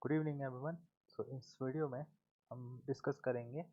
Good evening everyone. सो इस video में हम डिस्कस करेंगे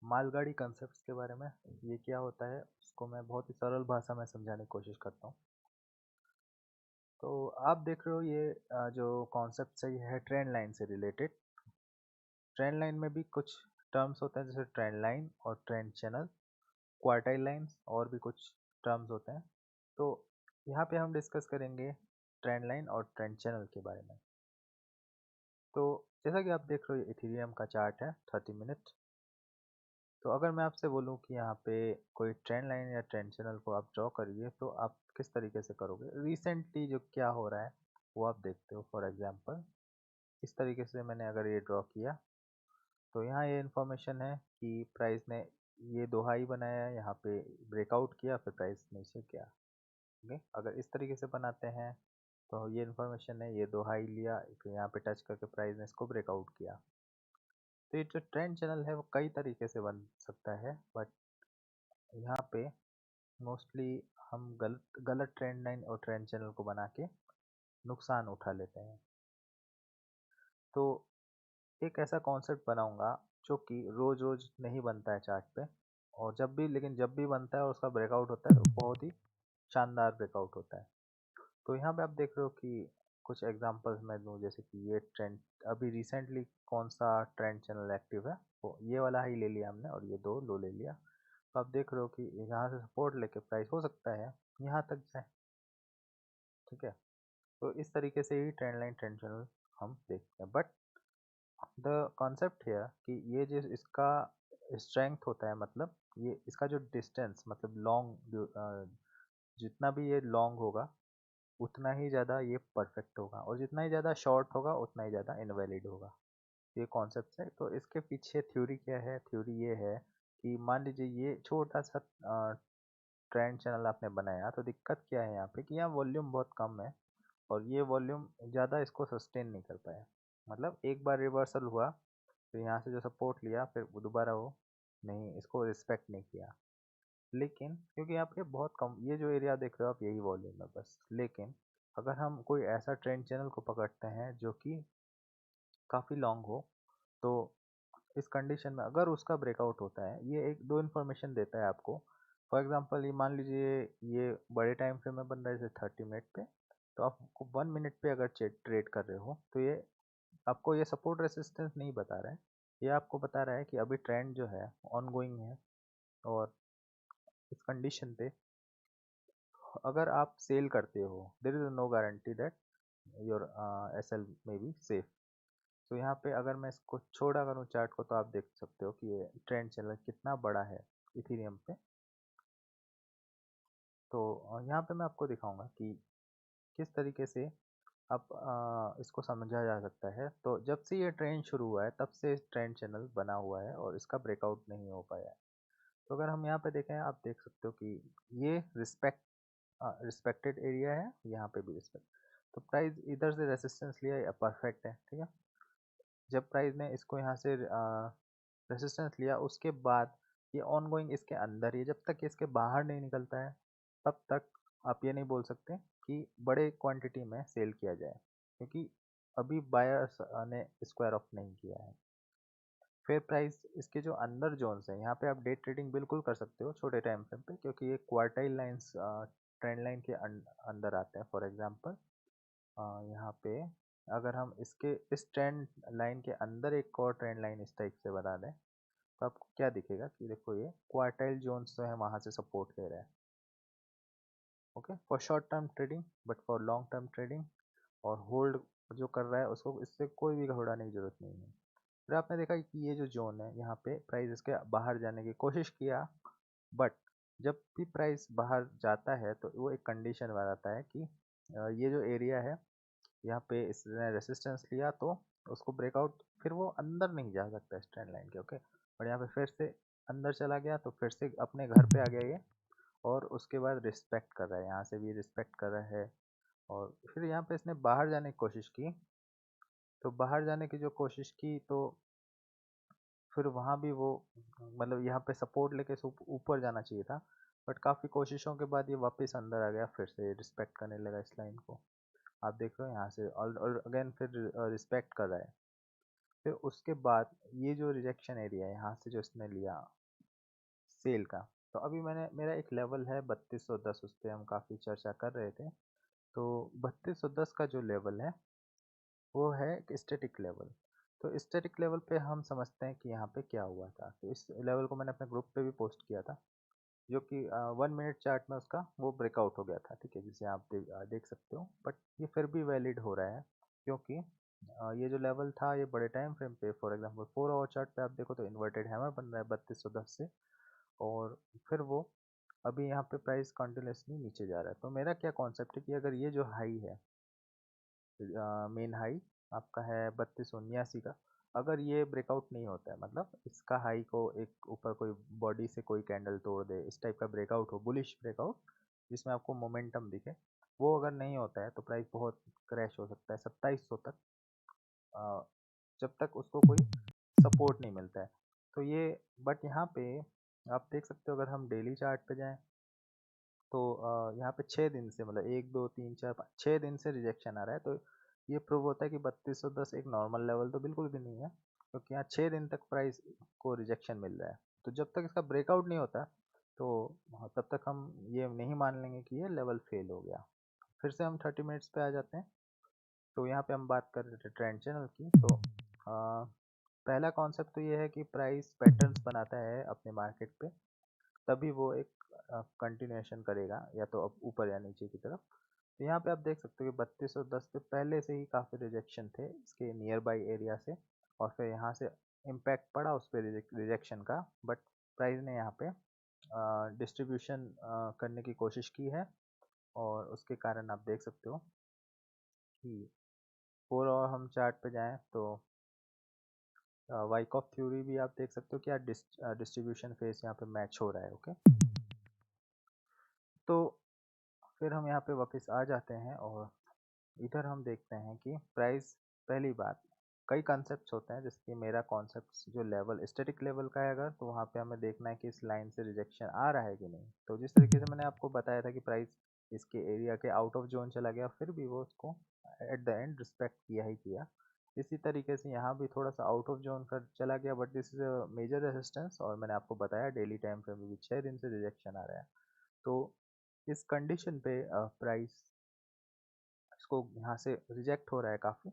मालगाड़ी कंसेप्ट्स के बारे में। ये क्या होता है उसको मैं बहुत ही सरल भाषा में समझाने की कोशिश करता हूँ। तो आप देख रहे हो ये जो कॉन्सेप्ट है ये है ट्रेंड लाइन से रिलेटेड। ट्रेंड लाइन में भी कुछ टर्म्स होते हैं जैसे ट्रेंड लाइन और ट्रेंड चैनल, क्वार्टाइल लाइन्स और भी कुछ टर्म्स होते हैं। तो यहाँ पे हम डिस्कस करेंगे ट्रेंड लाइन और ट्रेंड चैनल के बारे में। तो जैसा कि आप देख रहे हो ये इथेरियम का चार्ट है 30 मिनट। तो अगर मैं आपसे बोलूं कि यहाँ पे कोई ट्रेंड लाइन या ट्रेंड चैनल को आप ड्रॉ करिए तो आप किस तरीके से करोगे? रिसेंटली जो क्या हो रहा है वो आप देखते हो। फॉर एग्जांपल इस तरीके से मैंने अगर ये ड्रॉ किया तो यहाँ ये इन्फॉर्मेशन है कि प्राइस ने ये दो हाई बनाया है, यहाँ पे ब्रेकआउट किया, फिर प्राइस नीचे गया। ओके, अगर इस तरीके से बनाते हैं तो ये इन्फॉर्मेशन है, ये दो हाई लिया, फिर यहाँ पे टच करके प्राइस ने इसको ब्रेकआउट किया। तो ये जो ट्रेंड चैनल है वो कई तरीके से बन सकता है, बट यहाँ पे मोस्टली हम गलत गलत ट्रेंड लाइन और ट्रेंड चैनल को बना के नुकसान उठा लेते हैं। तो एक ऐसा कॉन्सेप्ट बनाऊंगा जो कि रोज रोज नहीं बनता है चार्ट पे, और जब भी बनता है और उसका ब्रेकआउट होता है तो बहुत ही शानदार ब्रेकआउट होता है। तो यहाँ पे आप देख रहे हो कि कुछ एग्जांपल्स मैं दूं, जैसे कि ये ट्रेंड अभी रिसेंटली कौन सा ट्रेंड चैनल एक्टिव है, वो ये वाला हाई ले लिया हमने और ये दो लो ले लिया। तो आप देख रहे हो कि यहाँ से सपोर्ट लेके प्राइस हो सकता है यहाँ तक जाए। ठीक है, तो इस तरीके से ही ट्रेंड लाइन ट्रेंड चैनल हम देखते हैं। बट द कॉन्सेप्ट है कि ये जो इसका स्ट्रेंथ होता है, मतलब ये इसका जो डिस्टेंस मतलब लॉन्ग, जितना भी ये लॉन्ग होगा उतना ही ज़्यादा ये परफेक्ट होगा, और जितना ही ज़्यादा शॉर्ट होगा उतना ही ज़्यादा इनवैलिड होगा। ये कॉन्सेप्ट है। तो इसके पीछे थ्योरी क्या है? थ्योरी ये है कि मान लीजिए ये छोटा सा ट्रेंड चैनल आपने बनाया, तो दिक्कत क्या है यहाँ पे कि यहाँ वॉल्यूम बहुत कम है और ये वॉल्यूम ज़्यादा इसको सस्टेन नहीं कर पाया। मतलब एक बार रिवर्सल हुआ तो यहाँ से जो सपोर्ट लिया फिर वो दोबारा वो नहीं, इसको रिस्पेक्ट नहीं किया। लेकिन क्योंकि यहाँ पे बहुत कम, ये जो एरिया देख रहे हो आप यही वॉल्यूम है बस। लेकिन अगर हम कोई ऐसा ट्रेंड चैनल को पकड़ते हैं जो कि काफ़ी लॉन्ग हो, तो इस कंडीशन में अगर उसका ब्रेकआउट होता है, ये एक दो इन्फॉर्मेशन देता है आपको। फॉर एग्जांपल ये मान लीजिए ये बड़े टाइम फ्रेम में बन रहा है जैसे 30 मिनट पे, तो आपको 1 मिनट पे अगर ट्रेड कर रहे हो तो ये आपको ये सपोर्ट रेसिस्टेंस नहीं बता रहा है। ये आपको बता रहा है कि अभी ट्रेंड जो है ऑन गोइंग है, और इस कंडीशन पे अगर आप सेल करते हो there is no guarantee that your S L may be safe. तो यहाँ पे अगर मैं इसको छोड़ा करूँ चार्ट को, तो आप देख सकते हो कि ये ट्रेंड चैनल कितना बड़ा है इथेरियम पे। तो यहाँ पे मैं आपको दिखाऊंगा कि किस तरीके से आप इसको समझा जा सकता है। तो जब से ये ट्रेंड शुरू हुआ है तब से ट्रेंड चैनल बना हुआ है और इसका ब्रेकआउट नहीं हो पाया है। तो अगर हम यहाँ पे देखें, आप देख सकते हो कि ये रिस्पेक्टेड एरिया है, यहाँ पे भी रिस्पेक्ट। तो प्राइस इधर से रेसिस्टेंस लिया, या परफेक्ट है। ठीक है, जब प्राइस ने इसको यहाँ से रेसिस्टेंस लिया उसके बाद ये ऑन गोइंग इसके अंदर ही है। जब तक इसके बाहर नहीं निकलता है तब तक आप ये नहीं बोल सकते कि बड़े क्वांटिटी में सेल किया जाए, क्योंकि अभी बायर्स ने स्क्वायर ऑफ नहीं किया है। फिर प्राइस इसके जो अंदर जोन्स हैं, यहाँ पे आप डे ट्रेडिंग बिल्कुल कर सकते हो छोटे टाइम फ्रेम पे, क्योंकि ये क्वार्टाइल लाइंस ट्रेंड लाइन के अंदर आते हैं। फॉर एग्जांपल यहाँ पे अगर हम इसके इस ट्रेंड लाइन के अंदर एक और ट्रेंड लाइन इस टाइप से बना दें, तो आपको क्या दिखेगा कि देखो ये क्वार्टाइल जोन्स जो है वहाँ से सपोर्ट ले रहा है। Okay, for short term trading, but for long term trading और होल्ड जो कर रहा है उसको इससे कोई भी घबराने की जरूरत नहीं है। फिर आपने देखा कि ये जो जोन है यहाँ पे प्राइस इसके बाहर जाने की कोशिश किया, बट जब भी प्राइस बाहर जाता है तो वो एक कंडीशन बनाता है कि ये जो एरिया है यहाँ पे इसने रेसिस्टेंस लिया तो उसको ब्रेकआउट, फिर वो अंदर नहीं जा सकता इस ट्रेंड लाइन के। ओके, और यहाँ पे फिर से अंदर चला गया तो फिर से अपने घर पे आ गया ये, और उसके बाद रिस्पेक्ट कर रहा है, यहाँ से भी रिस्पेक्ट कर रहा है। और फिर यहाँ पे इसने बाहर जाने की कोशिश की, तो बाहर जाने की जो कोशिश की तो फिर वहाँ भी वो मतलब यहाँ पे सपोर्ट लेके ऊपर जाना चाहिए था, बट काफ़ी कोशिशों के बाद ये वापस अंदर आ गया, फिर से रिस्पेक्ट करने लगा इस लाइन को। आप देख रहे हो यहाँ से, और अगेन फिर रिस्पेक्ट कर रहा है। फिर उसके बाद ये जो रिजेक्शन एरिया है यहाँ से जो इसने लिया सेल का, तो अभी मैंने मेरा एक लेवल है 3210, उस पर हम काफ़ी चर्चा कर रहे थे। तो 3210 का जो लेवल है वो है एक स्टैटिक लेवल। तो स्टैटिक लेवल पे हम समझते हैं कि यहाँ पे क्या हुआ था। तो इस लेवल को मैंने अपने ग्रुप पे भी पोस्ट किया था, जो कि 1 मिनट चार्ट में उसका वो ब्रेकआउट हो गया था, ठीक है, जिसे आप देख सकते हो। बट ये फिर भी वैलिड हो रहा है, क्योंकि ये जो लेवल था ये बड़े टाइम फ्रेम पे, फॉर एग्जांपल 4 आवर चार्ट पे आप देखो तो इन्वर्टेड हैमर बन रहा है 3210 से। और फिर वो अभी यहाँ पे प्राइस कंटिन्यूसली नीचे जा रहा है। तो मेरा क्या कॉन्सेप्ट है कि अगर ये जो हाई है, मेन हाई आपका है 3279 का, अगर ये ब्रेकआउट नहीं होता है, मतलब इसका हाई को एक ऊपर कोई बॉडी से कोई कैंडल तोड़ दे, इस टाइप का ब्रेकआउट हो, बुलिश ब्रेकआउट जिसमें आपको मोमेंटम दिखे, वो अगर नहीं होता है तो प्राइस बहुत क्रैश हो सकता है 2700 तक, अ, जब तक उसको कोई सपोर्ट नहीं मिलता है। तो ये, बट यहाँ पे आप देख सकते हो, अगर हम डेली चार्ट पे जाएं तो यहाँ पे 6 दिन से, मतलब 1 2 3 4 5 6 दिन से रिजेक्शन आ रहा है। तो ये प्रूव होता है कि 3210 एक नॉर्मल लेवल तो बिल्कुल भी नहीं है, क्योंकि यहाँ 6 दिन तक प्राइस को रिजेक्शन मिल रहा है। तो जब तक इसका ब्रेकआउट नहीं होता, तो तब तक हम ये नहीं मान लेंगे कि ये लेवल फेल हो गया। फिर से हम 30 मिनट्स पे आ जाते हैं। तो यहाँ पे हम बात कर रहे थे ट्रेंड चैनल की। तो पहला कॉन्सेप्ट तो ये है कि प्राइस पैटर्न्स बनाता है अपने मार्केट पे, तभी वो एक कंटिन्यूएशन करेगा, या तो अब ऊपर या नीचे की तरफ। तो यहाँ पे आप देख सकते हो कि 3210 पे पहले से ही काफ़ी रिजेक्शन थे इसके नियर बाई एरिया से, और फिर यहाँ से इम्पैक्ट पड़ा उस पर रिजेक्शन का। बट प्राइस ने यहाँ पे डिस्ट्रीब्यूशन करने की कोशिश की है, और उसके कारण आप देख सकते हो कि 4 और हम चार्ट पे जाएं तो वाइकॉफ थ्योरी भी आप देख सकते हो कि डिस्ट्रीब्यूशन फेस यहाँ पे मैच हो रहा है। ओके, तो फिर हम यहाँ पे वापस आ जाते हैं, और इधर हम देखते हैं कि प्राइस, पहली बात, कई कॉन्सेप्ट्स होते हैं, जैसे कि मेरा कॉन्सेप्ट जो लेवल स्टैटिक लेवल का है, अगर तो वहाँ पे हमें देखना है कि इस लाइन से रिजेक्शन आ रहा है कि नहीं। तो जिस तरीके से मैंने आपको बताया था कि प्राइस इसके एरिया के आउट ऑफ जोन चला गया, फिर भी वो उसको एट द एंड रिस्पेक्ट किया ही किया। इसी तरीके से यहाँ भी थोड़ा सा आउट ऑफ जोन कर चला गया, but this is a major resistance, और मैंने आपको बताया डेली टाइम फ्रेम में भी 6 दिन से रिजेक्शन आ रहा है। तो इस कंडीशन पे प्राइस इसको यहाँ से रिजेक्ट हो रहा है काफ़ी।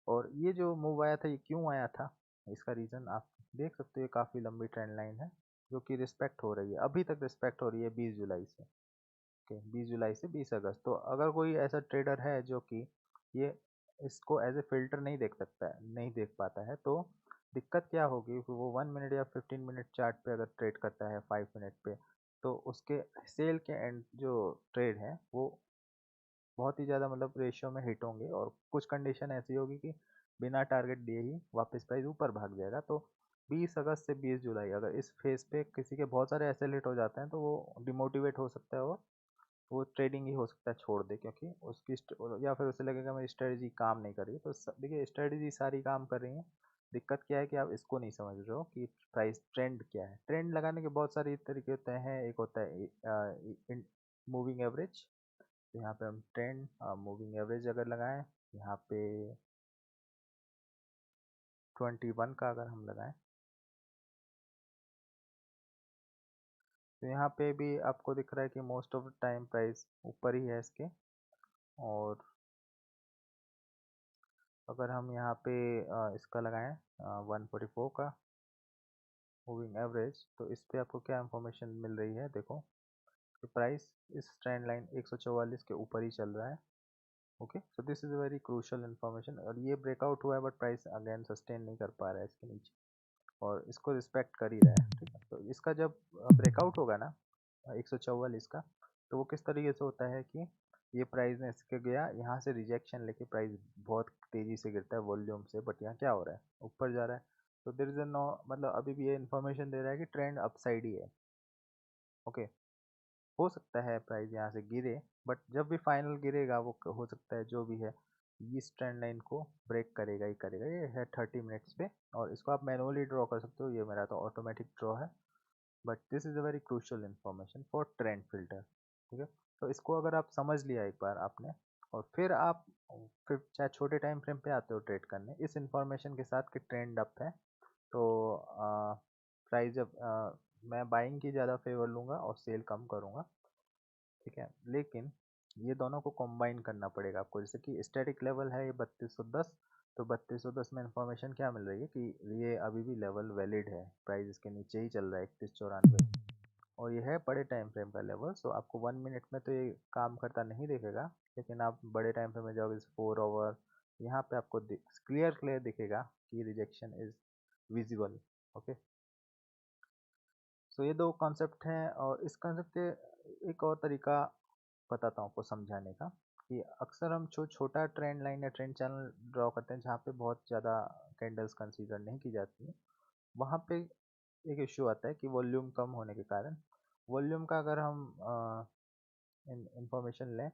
और ये जो मूव आया था ये क्यों आया था, इसका रीज़न आप देख सकते हो, ये काफ़ी लंबी ट्रेंड लाइन है जो कि रिस्पेक्ट हो रही है, अभी तक रिस्पेक्ट हो रही है 20 जुलाई से। ओके, 20 जुलाई से 20 अगस्त। तो अगर कोई ऐसा ट्रेडर है जो कि ये इसको एज ए फिल्टर नहीं देख सकता है, नहीं देख पाता है, तो दिक्कत क्या होगी कि वो 1 मिनट या 15 मिनट चार्ट पे अगर ट्रेड करता है 5 मिनट पे, तो उसके सेल के एंड जो ट्रेड है वो बहुत ही ज़्यादा, मतलब रेशियो में हिट होंगे, और कुछ कंडीशन ऐसी होगी कि बिना टारगेट दिए ही वापस प्राइस ऊपर भाग जाएगा। तो 20 अगस्त से 20 जुलाई अगर इस फेज पे किसी के बहुत सारे ऐसे हिट हो जाते हैं, तो वो डिमोटिवेट हो सकता है, और वो ट्रेडिंग ही हो सकता है छोड़ दे, क्योंकि उसकी या फिर उसे लगेगा मेरी स्ट्रेटजी काम नहीं कर रही है। तो देखिए, स्ट्रेटजी सारी काम कर रही है, दिक्कत क्या है कि आप इसको नहीं समझ रहे हो कि प्राइस ट्रेंड क्या है। ट्रेंड लगाने के बहुत सारे तरीके होते हैं। एक होता है मूविंग एवरेज। तो यहाँ पे हम ट्रेंड मूविंग एवरेज अगर लगाएं, यहाँ पे 21 का अगर हम लगाएं, तो यहाँ पे भी आपको दिख रहा है कि most of the time price ऊपर ही है इसके। और अगर हम यहाँ पे इसका लगाएं 144 का मूविंग एवरेज, तो इस पे आपको क्या इंफॉर्मेशन मिल रही है, देखो कि प्राइस इस ट्रेंड लाइन 144 के ऊपर ही चल रहा है। Okay, so this is very crucial information. और ये ब्रेकआउट हुआ है, बट प्राइस अगेन सस्टेन नहीं कर पा रहा है इसके नीचे, और इसको रिस्पेक्ट कर ही रहा है। ठीक है, तो इसका जब ब्रेकआउट होगा ना 144 का, तो वो किस तरीके से होता है कि ये प्राइस ने इसके गया यहाँ से रिजेक्शन लेके प्राइस बहुत तेजी से गिरता है वॉल्यूम से, बट यहाँ क्या हो रहा है, ऊपर जा रहा है। तो देर इज नो, मतलब अभी भी ये इन्फॉर्मेशन दे रहा है कि ट्रेंड अपसाइड ही है। ओके, हो सकता है प्राइस यहाँ से गिरे, बट जब भी फाइनल गिरेगा वो हो सकता है जो भी है इस ट्रेंड लाइन को ब्रेक करेगा ही करेगा। ये है 30 मिनट्स पे, और इसको आप मैनुअली ड्रॉ कर सकते हो, ये मेरा तो ऑटोमेटिक ड्रॉ है। But this is a very crucial information for trend filter. ठीक है, तो इसको अगर आप समझ लिया एक बार आपने, और फिर आप फिर चाहे छोटे टाइम फ्रेम पे आते हो ट्रेड करने इस इंफॉर्मेशन के साथ कि ट्रेंड अप है, तो प्राइस जब मैं बाइंग की ज़्यादा फेवर लूँगा और सेल कम करूँगा, ठीक है। लेकिन ये दोनों को कंबाइन करना पड़ेगा आपको, जैसे कि स्टैटिक लेवल है ये 3210, तो 3210 में इंफॉर्मेशन क्या मिल रही है कि ये अभी भी लेवल वैलिड है, प्राइस इसके नीचे ही चल रहा है 3194, और ये है बड़े टाइम फ्रेम का लेवल। सो आपको 1 मिनट में तो ये काम करता नहीं दिखेगा, लेकिन आप बड़े टाइम फ्रेम में जाओगे जैसे 4 आवर, यहाँ पे आपको क्लियर क्लियर दिखेगा कि रिजेक्शन इज विजिबल। ओके, सो ये दो कॉन्सेप्ट हैं, और इस कॉन्सेप्ट के एक और तरीका बताता हूँ आपको समझाने का, कि अक्सर हम छोटा ट्रेंड लाइन या ट्रेंड चैनल ड्रॉ करते हैं जहाँ पे बहुत ज़्यादा कैंडल्स कंसीडर नहीं की जाती हैं। वहाँ पे एक इश्यू आता है कि वॉल्यूम कम होने के कारण, वॉल्यूम का अगर हम इंफॉर्मेशन लें,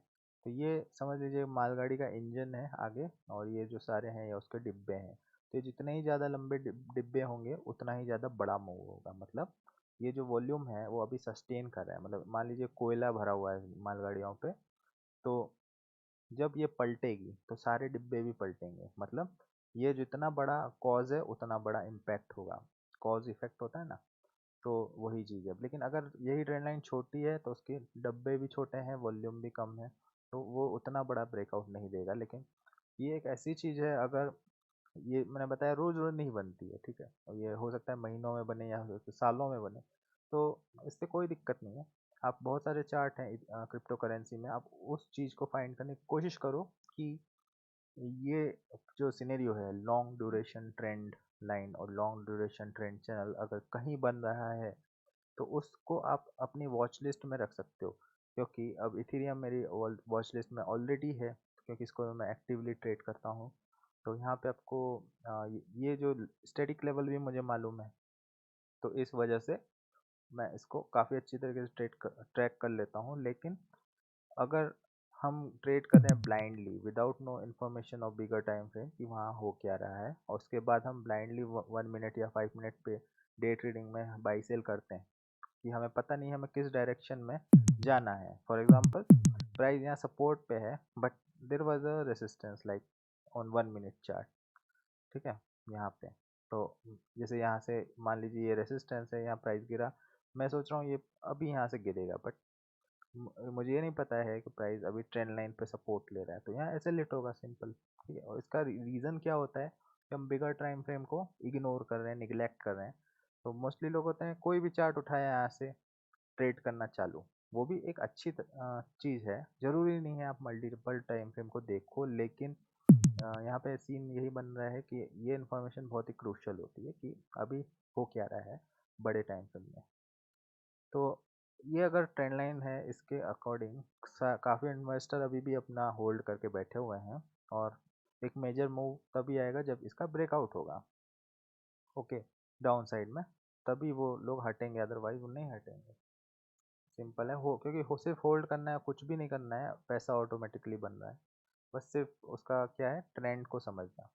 तो ये समझ लीजिए मालगाड़ी का इंजन है आगे, और ये जो सारे हैं ये उसके डिब्बे हैं। तो ये जितने ही ज़्यादा लंबे डिब्बे होंगे उतना ही ज़्यादा बड़ा मूव होगा। मतलब ये जो वॉल्यूम है वो अभी सस्टेन कर रहा है, मतलब मान लीजिए कोयला भरा हुआ है मालगाड़ियों पे, तो जब ये पलटेगी तो सारे डिब्बे भी पलटेंगे। मतलब ये जितना बड़ा कॉज है उतना बड़ा इम्पैक्ट होगा, कॉज इफेक्ट होता है ना, तो वही चीज़ है। लेकिन अगर यही ट्रेंड लाइन छोटी है तो उसके डब्बे भी छोटे हैं, वॉल्यूम भी कम है, तो वो उतना बड़ा ब्रेकआउट नहीं देगा। लेकिन ये एक ऐसी चीज़ है, अगर ये मैंने बताया रोज़ रोज़ नहीं बनती है, ठीक है, और ये हो सकता है महीनों में बने या हो सकता है सालों में बने, तो इससे कोई दिक्कत नहीं है। आप बहुत सारे चार्ट हैं क्रिप्टो करेंसी में, आप उस चीज़ को फाइंड करने की कोशिश करो कि ये जो सिनेरियो है लॉन्ग ड्यूरेशन ट्रेंड लाइन और लॉन्ग ड्यूरेशन ट्रेंड चैनल अगर कहीं बन रहा है, तो उसको आप अपनी वॉच लिस्ट में रख सकते हो। क्योंकि अब इथेरियम मेरी वॉच लिस्ट में ऑलरेडी है, क्योंकि इसको मैं एक्टिवली ट्रेड करता हूँ। तो यहाँ पे आपको ये जो स्टैटिक लेवल भी मुझे मालूम है, तो इस वजह से मैं इसको काफ़ी अच्छी तरीके से ट्रैक कर लेता हूँ। लेकिन अगर हम ट्रेड कर रहे हैं blindly without no information of bigger time frame कि वहाँ हो क्या रहा है, और उसके बाद हम ब्लाइंडली 1 मिनट या 5 मिनट पे डे ट्रेडिंग में बाई सेल करते हैं, कि हमें पता नहीं हमें किस डायरेक्शन में जाना है। फॉर एग्जांपल प्राइस यहाँ सपोर्ट पे है, but there was a resistance like on 1 minute chart, ठीक है, यहाँ पे। तो जैसे यहाँ से मान लीजिए ये रेसिस्टेंस है, यहाँ प्राइस गिरा, मैं सोच रहा हूँ ये अभी यहाँ से गिरेगा, बट मुझे ये नहीं पता है कि प्राइस अभी ट्रेंड लाइन पे सपोर्ट ले रहा है, तो यहाँ ऐसे लेट होगा सिंपल, ठीक है। और इसका रीज़न क्या होता है कि हम बिगर टाइम फ्रेम को इग्नोर कर रहे हैं, निगलेक्ट कर रहे हैं। तो मोस्टली लोग होते हैं कोई भी चार्ट उठाया यहाँ से ट्रेड करना चालू, वो भी एक अच्छी चीज़ है, ज़रूरी नहीं है आप मल्टीपल टाइम फ्रेम को देखो। लेकिन यहाँ पे सीन यही बन रहा है कि ये इन्फॉर्मेशन बहुत ही क्रूशियल होती है कि अभी हो क्या रहा है बड़े टाइम फ्रेम में। तो ये अगर ट्रेंड लाइन है, इसके अकॉर्डिंग काफ़ी इन्वेस्टर अभी भी अपना होल्ड करके बैठे हुए हैं, और एक मेजर मूव तभी आएगा जब इसका ब्रेकआउट होगा, ओके, डाउन साइड में, तभी वो लोग हटेंगे, अदरवाइज वो नहीं हटेंगे। सिंपल है, हो क्योंकि हो सिर्फ होल्ड करना है, कुछ भी नहीं करना है, पैसा ऑटोमेटिकली बन रहा है, बस सिर्फ उसका क्या है ट्रेंड को समझना।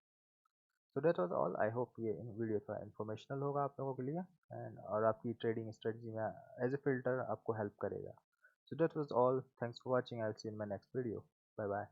So that was all, I hope ये वीडियो थोड़ा इन्फॉर्मेशनल होगा आप लोगों के लिए, एंड और आपकी ट्रेडिंग स्ट्रेटजी में एज ए फिल्टर आपको हेल्प करेगा। So that was all, thanks for watching, I will see in my next video, bye bye.